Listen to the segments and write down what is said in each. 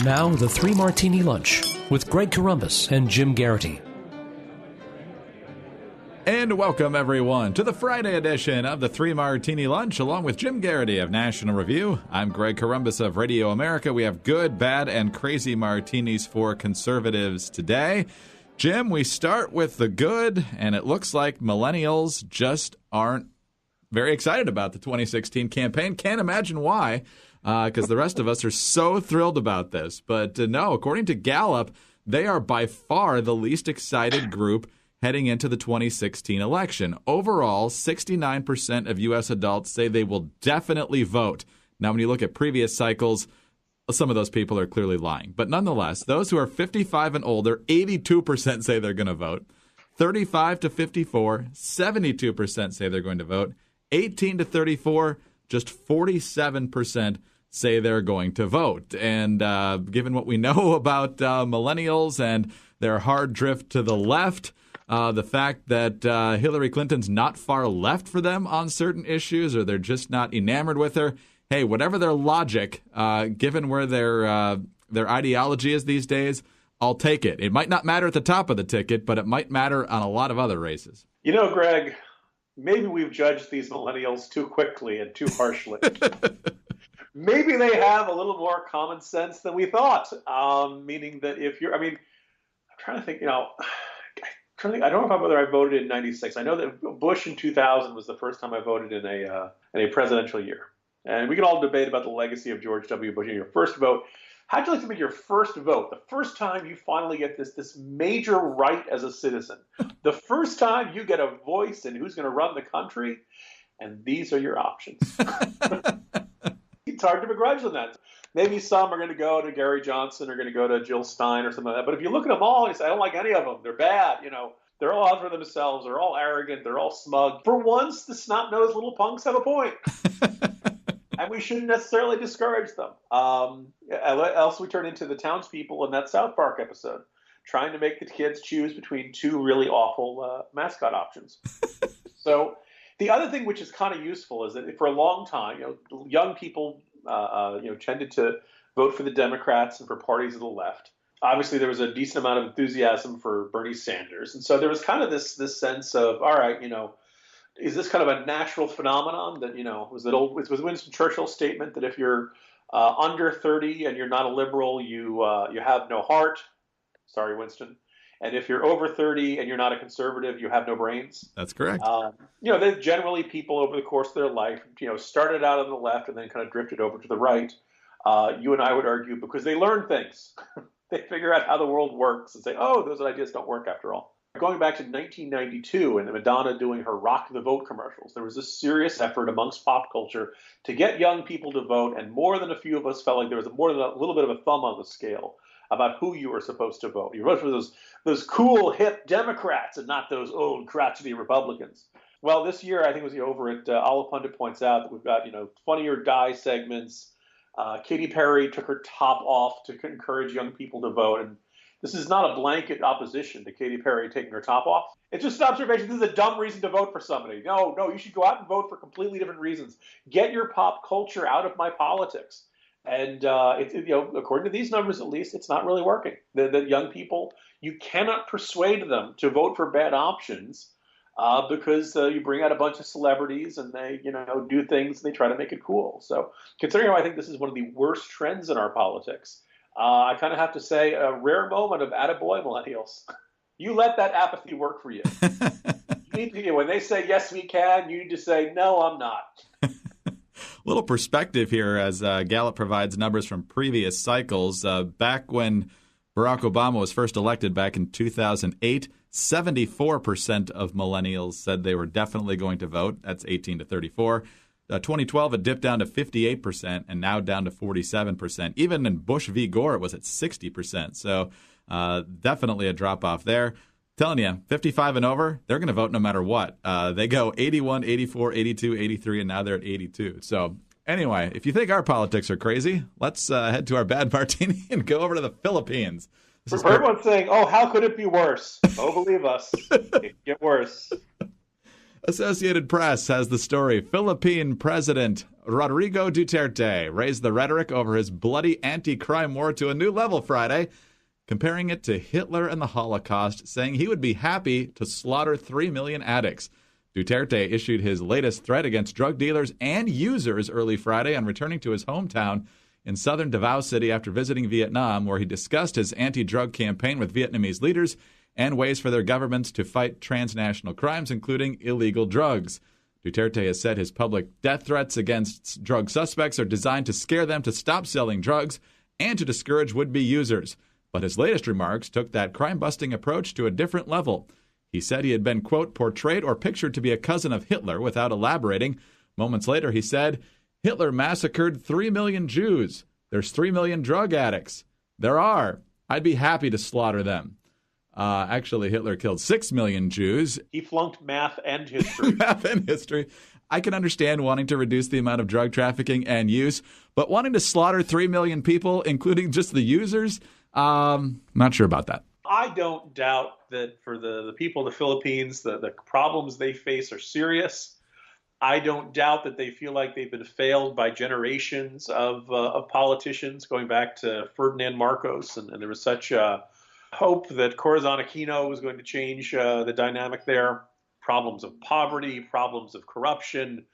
Now, the Three Martini Lunch with Greg Corombos and Jim Garrity. And welcome, everyone, to the Friday edition of the Three Martini Lunch, along with Jim Garrity of National Review. I'm Greg Corombos of Radio America. We have good, bad, and crazy martinis for conservatives today. Jim, we start with the good, and it looks like millennials just aren't very excited about the 2016 campaign. Can't imagine why, because the rest of us are so thrilled about this. But no, according to Gallup, they are by far the least excited group heading into the 2016 election. Overall, 69% of U.S. adults say they will definitely vote. Now, when you look at previous cycles, some of those people are clearly lying. But nonetheless, those who are 55 and older, 82% say they're going to vote. 35 to 54, 72% say they're going to vote. 18 to 34, just 47% say they're going to vote. And given what we know about millennials and their hard drift to the left, the fact that Hillary Clinton's not far left for them on certain issues, or they're just not enamored with her, hey, whatever their logic, given where their ideology is these days, I'll take it. It might not matter at the top of the ticket, but it might matter on a lot of other races. You know, Greg, maybe we've judged these millennials too quickly and too harshly. Maybe they have a little more common sense than we thought, meaning that if you're, I'm trying to think, I don't know whether I voted in 96. I know that Bush in 2000 was the first time I voted in a presidential year. And we can all debate about the legacy of George W. Bush in your first vote. How'd you like to make your first vote? The first time you finally get this major right as a citizen. The first time you get a voice in who's going to run the country. And these are your options. It's hard to begrudge them that. Maybe some are going to go to Gary Johnson or going to go to Jill Stein or something like that. But if you look at them all and you say, I don't like any of them, they're bad, they're all out for themselves, they're all arrogant, they're all smug. For once, the snot-nosed little punks have a point. And we shouldn't necessarily discourage them. Else we turn into the townspeople in that South Park episode, trying to make the kids choose between two really awful mascot options. So the other thing which is kind of useful is that for a long time, young people tended to vote for the Democrats and for parties of the left. Obviously, there was a decent amount of enthusiasm for Bernie Sanders. And so there was kind of this sense of, all right, is this kind of a natural phenomenon that, it was Winston Churchill's statement that if you're under 30 and you're not a liberal, you have no heart. Sorry, Winston. And if you're over 30 and you're not a conservative, you have no brains. That's correct. They're generally people over the course of their life, started out on the left and then kind of drifted over to the right. You and I would argue because they learn things. They figure out how the world works and say, oh, those ideas don't work after all. Going back to 1992 and Madonna doing her Rock the Vote commercials, there was a serious effort amongst pop culture to get young people to vote, and more than a few of us felt like there was more than a little bit of a thumb on the scale about who you were supposed to vote. You vote for those cool, hip Democrats and not those old, crotchety Republicans. Well, this year, I think it was over at Olive Pundit points out that we've got, Funny or Die segments. Katy Perry took her top off to encourage young people to vote. And this is not a blanket opposition to Katy Perry taking her top off. It's just an observation. This is a dumb reason to vote for somebody. No, you should go out and vote for completely different reasons. Get your pop culture out of my politics. And according to these numbers, at least, it's not really working. The young people, you cannot persuade them to vote for bad options because you bring out a bunch of celebrities and they, do things and they try to make it cool. So considering how I think this is one of the worst trends in our politics, I kind of have to say a rare moment of attaboy, millennials. You let that apathy work for you. When they say, yes, we can, you need to say, no, I'm not. Little perspective here as Gallup provides numbers from previous cycles. Back when Barack Obama was first elected back in 2008, 74% of millennials said they were definitely going to vote. That's 18 to 34. 2012, it dipped down to 58% and now down to 47%. Even in Bush v. Gore, it was at 60%. So definitely a drop off there. Telling you, 55 and over, they're going to vote no matter what. They go 81, 84, 82, 83, and now they're at 82. So anyway, if you think our politics are crazy, let's head to our bad martini and go over to the Philippines. For everyone saying, oh, how could it be worse? Oh, believe us, it can get worse. Associated Press has the story. Philippine President Rodrigo Duterte raised the rhetoric over his bloody anti-crime war to a new level Friday, comparing it to Hitler and the Holocaust, saying he would be happy to slaughter 3 million addicts. Duterte issued his latest threat against drug dealers and users early Friday on returning to his hometown in southern Davao City after visiting Vietnam, where he discussed his anti-drug campaign with Vietnamese leaders and ways for their governments to fight transnational crimes, including illegal drugs. Duterte has said his public death threats against drug suspects are designed to scare them to stop selling drugs and to discourage would-be users. But his latest remarks took that crime-busting approach to a different level. He said he had been, quote, portrayed or pictured to be a cousin of Hitler without elaborating. Moments later, he said, Hitler massacred 3 million Jews. There's 3 million drug addicts. There are. I'd be happy to slaughter them. Actually, Hitler killed 6 million Jews. He flunked math and history. Math and history. I can understand wanting to reduce the amount of drug trafficking and use, but wanting to slaughter 3 million people, including just the users, not sure about that. I don't doubt that for the people of the Philippines, the problems they face are serious. I don't doubt that they feel like they've been failed by generations of politicians, going back to Ferdinand Marcos, and there was such hope that Corazon Aquino was going to change the dynamic there. Problems of poverty, problems of corruption,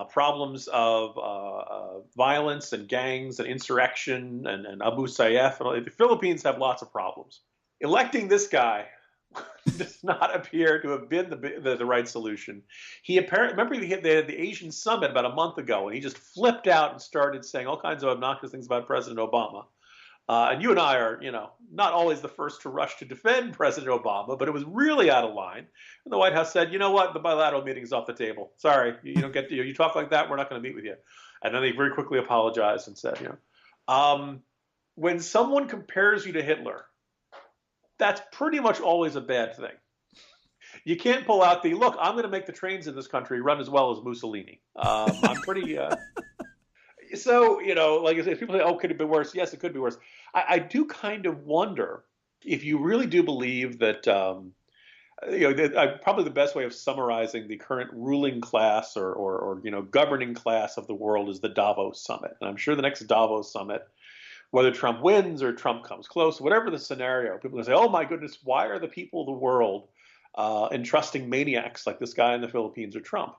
problems of violence and gangs and insurrection and Abu Sayyaf. The Philippines have lots of problems. Electing this guy does not appear to have been the right solution. He apparently, remember they had the Asian summit about a month ago, and he just flipped out and started saying all kinds of obnoxious things about President Obama. And you and I are, not always the first to rush to defend President Obama, but it was really out of line. And the White House said, you know what, the bilateral meeting is off the table. Sorry, you don't get to, you talk like that, we're not going to meet with you. And then they very quickly apologized and said, when someone compares you to Hitler, that's pretty much always a bad thing. You can't pull out look, I'm going to make the trains in this country run as well as Mussolini. I'm pretty... So, like I said, people say, oh, could it be worse? Yes, it could be worse. I do kind of wonder if you really do believe that, probably the best way of summarizing the current ruling class or governing class of the world is the Davos summit. And I'm sure the next Davos summit, whether Trump wins or Trump comes close, whatever the scenario, people will say, oh, my goodness, why are the people of the world entrusting maniacs like this guy in the Philippines or Trump?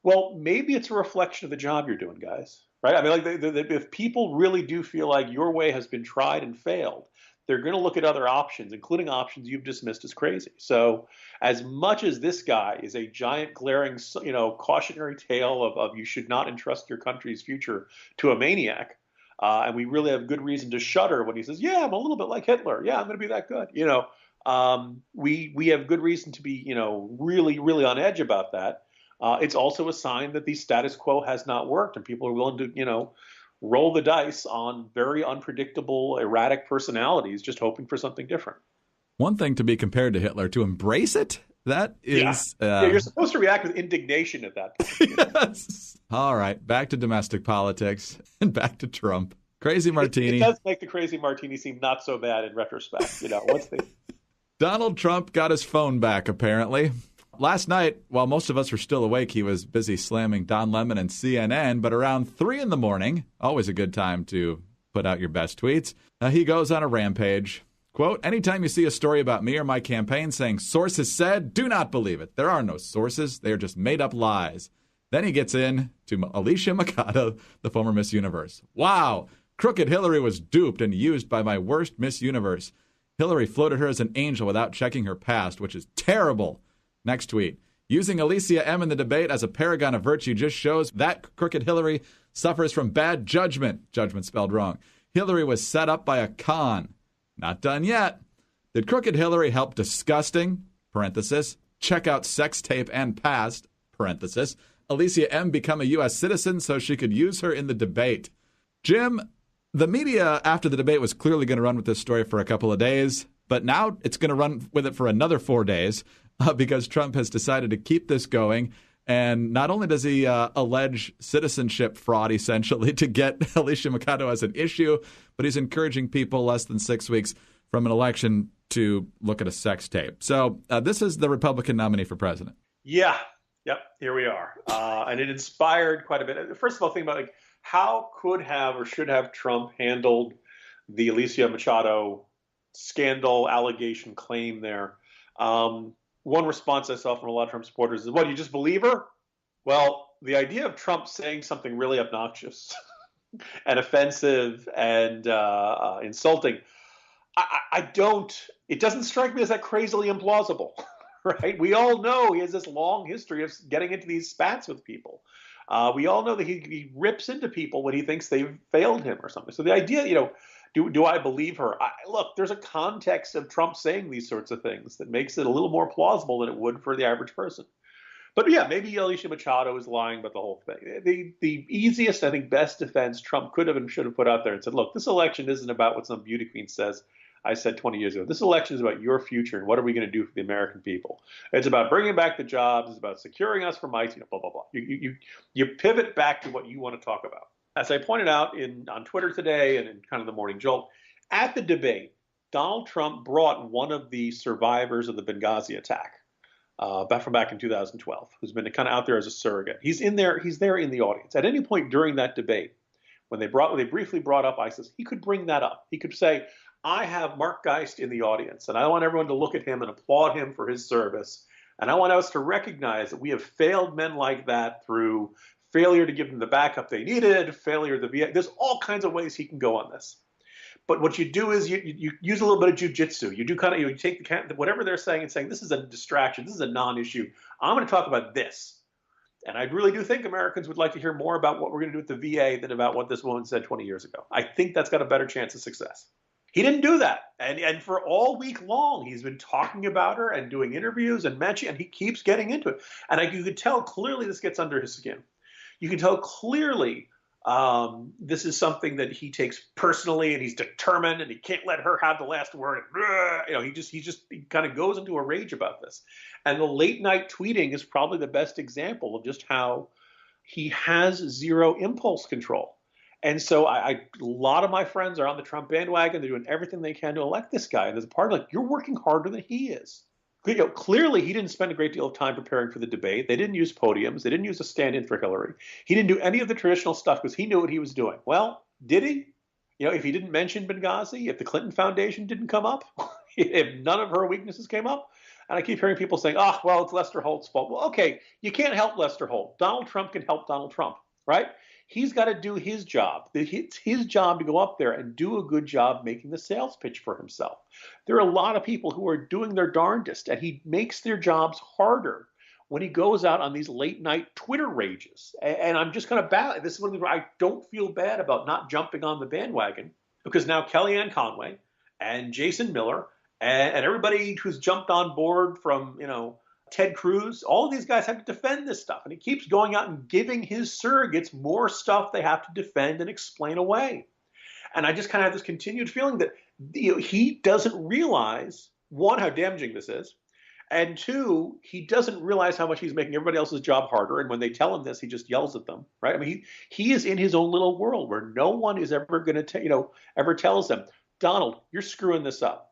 Well, maybe it's a reflection of the job you're doing, guys. Right? I mean, if people really do feel like your way has been tried and failed, they're going to look at other options, including options you've dismissed as crazy. So as much as this guy is a giant glaring, cautionary tale of you should not entrust your country's future to a maniac, and we really have good reason to shudder when he says, yeah, I'm a little bit like Hitler. Yeah, I'm going to be that good. We have good reason to be, really, really on edge about that. It's also a sign that the status quo has not worked, and people are willing to, roll the dice on very unpredictable, erratic personalities, just hoping for something different. One thing to be compared to Hitler, to embrace it, that is... Yeah, you're supposed to react with indignation at that point. Yes. All right, back to domestic politics and back to Trump. Crazy Martini. It does make the Crazy Martini seem not so bad in retrospect. Donald Trump got his phone back, apparently. Last night, while most of us were still awake, he was busy slamming Don Lemon and CNN, but around 3 in the morning, always a good time to put out your best tweets, he goes on a rampage. Quote, anytime you see a story about me or my campaign saying sources said, do not believe it. There are no sources. They are just made up lies. Then he gets in to Alicia Mikado, the former Miss Universe. Wow, crooked Hillary was duped and used by my worst Miss Universe. Hillary floated her as an angel without checking her past, which is terrible. Next tweet. Using Alicia M. in the debate as a paragon of virtue just shows that crooked Hillary suffers from bad judgment. Judgment spelled wrong. Hillary was set up by a con. Not done yet. Did crooked Hillary help disgusting, parenthesis, check out sex tape and past, parenthesis, Alicia M. become a U.S. citizen so she could use her in the debate? Jim, the media after the debate was clearly going to run with this story for a couple of days, but now it's going to run with it for another 4 days. Because Trump has decided to keep this going. And not only does he allege citizenship fraud, essentially, to get Alicia Mikado as an issue, but he's encouraging people less than 6 weeks from an election to look at a sex tape. So this is the Republican nominee for president. Yeah. Yep, here we are. And it inspired quite a bit. First of all, think about like how could have or should have Trump handled the Alicia Machado scandal allegation claim there. One response I saw from a lot of Trump supporters is, "What, you just believe her?" Well, the idea of Trump saying something really obnoxious and offensive and insulting, I don't. It doesn't strike me as that crazily implausible, right? We all know he has this long history of getting into these spats with people. We all know that he rips into people when he thinks they've failed him or something. So the idea, do I believe her? Look, there's a context of Trump saying these sorts of things that makes it a little more plausible than it would for the average person. But yeah, maybe Alicia Machado is lying about the whole thing. The easiest, I think, best defense Trump could have and should have put out there and said, look, this election isn't about what some beauty queen says. I said 20 years ago, this election is about your future and what are we going to do for the American people? It's about bringing back the jobs. It's about securing us from ICE, blah, blah, blah. You pivot back to what you want to talk about. As I pointed out on Twitter today and in kind of the Morning Jolt, at the debate, Donald Trump brought one of the survivors of the Benghazi attack back in 2012, who's been kind of out there as a surrogate. He's there in the audience. At any point during that debate, when they briefly brought up ISIS, he could bring that up. He could say, I have Mark Geist in the audience, and I want everyone to look at him and applaud him for his service. And I want us to recognize that we have failed men like that through failure to give them the backup they needed, failure of the VA. There's all kinds of ways he can go on this. But what you do is you use a little bit of jujitsu. You do you take whatever they're saying and saying, this is a distraction, this is a non-issue. I'm going to talk about this. And I really do think Americans would like to hear more about what we're going to do with the VA than about what this woman said 20 years ago. I think that's got a better chance of success. He didn't do that. And for all week long, he's been talking about her and doing interviews and mentioning, and he keeps getting into it. And you could tell clearly this gets under his skin. You can tell clearly this is something that he takes personally, and he's determined, and he can't let her have the last word. He kind of goes into a rage about this. And the late night tweeting is probably the best example of just how he has zero impulse control. And so a lot of my friends are on the Trump bandwagon. They're doing everything they can to elect this guy. And there's a part of you're working harder than he is. Clearly, he didn't spend a great deal of time preparing for the debate. They didn't use podiums. They didn't use a stand-in for Hillary. He didn't do any of the traditional stuff because he knew what he was doing. Well, did he? If he didn't mention Benghazi, if the Clinton Foundation didn't come up, if none of her weaknesses came up, and I keep hearing people saying, well, it's Lester Holt's fault. Well, okay, you can't help Lester Holt. Donald Trump can help Donald Trump, right? He's got to do his job. It's his job to go up there and do a good job making the sales pitch for himself. There are a lot of people who are doing their darndest, and he makes their jobs harder when he goes out on these late night Twitter rages. And I'm just kind of bad. This is one of the I don't feel bad about not jumping on the bandwagon, because now Kellyanne Conway and Jason Miller and everybody who's jumped on board from, Ted Cruz, all of these guys have to defend this stuff. And he keeps going out and giving his surrogates more stuff they have to defend and explain away. And I just kind of have this continued feeling that he doesn't realize, one, how damaging this is, and two, he doesn't realize how much he's making everybody else's job harder. And when they tell him this, he just yells at them, right? I mean, he is in his own little world where no one is ever going to, ever tells him, Donald, you're screwing this up.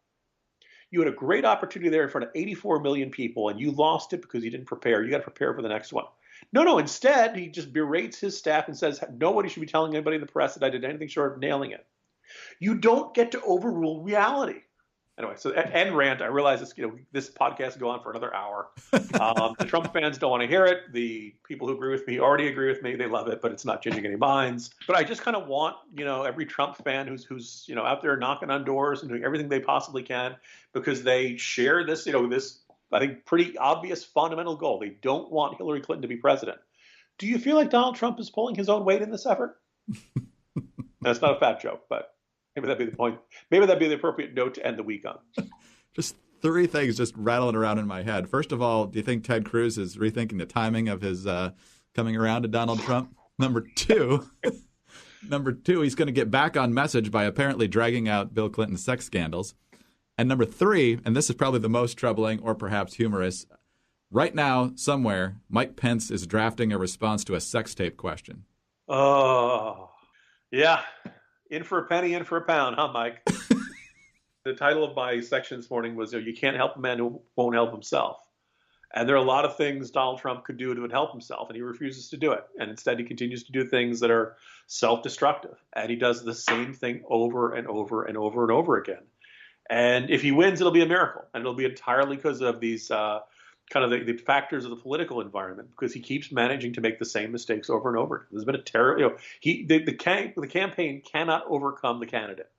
You had a great opportunity there in front of 84 million people, and you lost it because you didn't prepare. You got to prepare for the next one. No. Instead, he just berates his staff and says, nobody should be telling anybody in the press that I did anything short of nailing it. You don't get to overrule reality. Anyway, so end rant. I realize this podcast will go on for another hour. The Trump fans don't want to hear it. The people who agree with me already agree with me. They love it, but it's not changing any minds. But I just kind of want, every Trump fan who's out there knocking on doors and doing everything they possibly can because they share this, this, I think, pretty obvious fundamental goal. They don't want Hillary Clinton to be president. Do you feel like Donald Trump is pulling his own weight in this effort? That's not a fat joke, but maybe that'd be the point. Maybe that'd be the appropriate note to end the week on. Just three things just rattling around in my head. First of all, do you think Ted Cruz is rethinking the timing of his coming around to Donald Trump? Number two, he's going to get back on message by apparently dragging out Bill Clinton's sex scandals. And number three, and this is probably the most troubling or perhaps humorous, right now, somewhere, Mike Pence is drafting a response to a sex tape question. Oh, yeah. In for a penny, in for a pound, huh, Mike? The title of my section this morning was, you can't help a man who won't help himself. And there are a lot of things Donald Trump could do to help himself, and he refuses to do it. And instead, he continues to do things that are self-destructive. And he does the same thing over and over and over and over again. And if he wins, it'll be a miracle. And it'll be entirely because of these kind of the factors of the political environment, because he keeps managing to make the same mistakes over and over. There's been a terrible, the campaign cannot overcome the candidate.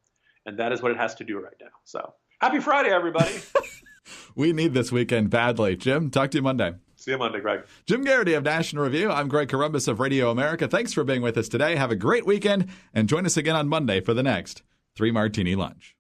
And that is what it has to do right now. So happy Friday, everybody. We need this weekend badly. Jim, talk to you Monday. See you Monday, Greg. Jim Garrity of National Review. I'm Greg Corombos of Radio America. Thanks for being with us today. Have a great weekend, and join us again on Monday for the next 3 Martini Lunch.